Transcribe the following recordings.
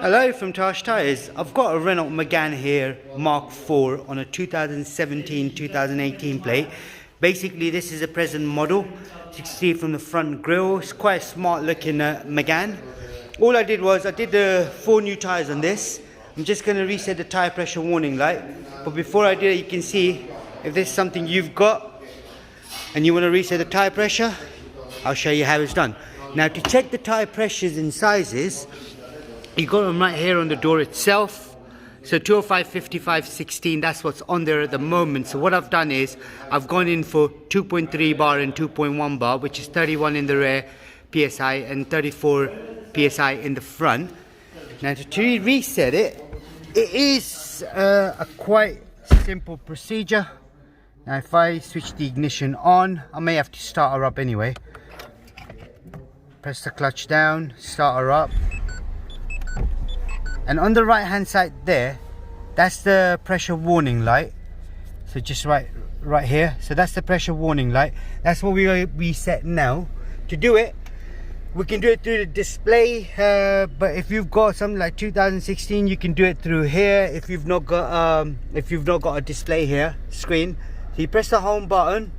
Hello from Tosh Tyres. I've got a Renault Megane here, Mark 4 on a 2017-2018 plate. Basically this is a present model. As you can see from the front grille, it's quite a smart looking Megane. All I did was I did the 4 new tyres on this. I'm just going to reset the tyre pressure warning light. But before I do it, you can see if there's something you've got and you want to reset the tyre pressure, I'll show you how it's done. Now to check the tyre pressures and sizes, you got them right here on the door itself. So 205, 55, 16, that's what's on there at the moment. So what I've done is I've gone in for 2.3 bar and 2.1 bar, which is 31 in the rear PSI and 34 PSI in the front. Now to reset it, it is a quite simple procedure. Now if I switch the ignition on, I may have to start her up anyway. Press the clutch down, start her up. And on the right hand side there, that's the pressure warning light. So just right here. So that's the pressure warning light. That's what we reset now. To do it, we can do it through the display. But if you've got something like 2016, you can do it through here. If you've not got a display here screen, so you press the home button,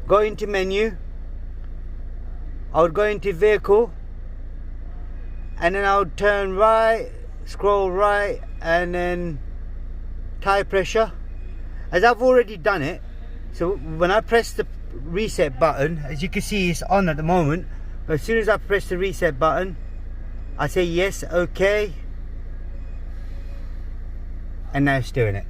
go into menu. I would go into vehicle. And then I would turn right, scroll right, and then tyre pressure. As I've already done it, so when I press the reset button, as you can see it's on at the moment, but as soon as I press the reset button, I say yes, okay, and now it's doing it.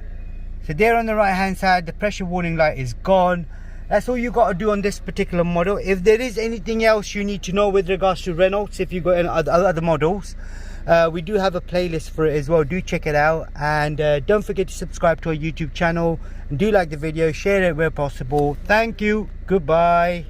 So there on the right hand side, the pressure warning light is gone. That's all you got to do on this particular model. If there is anything else you need to know with regards to Renaults, if you've got any other models, we do have a playlist for it as well. Do check it out, and don't forget to subscribe to our YouTube channel, and do like the video, share it where possible. Thank you, goodbye.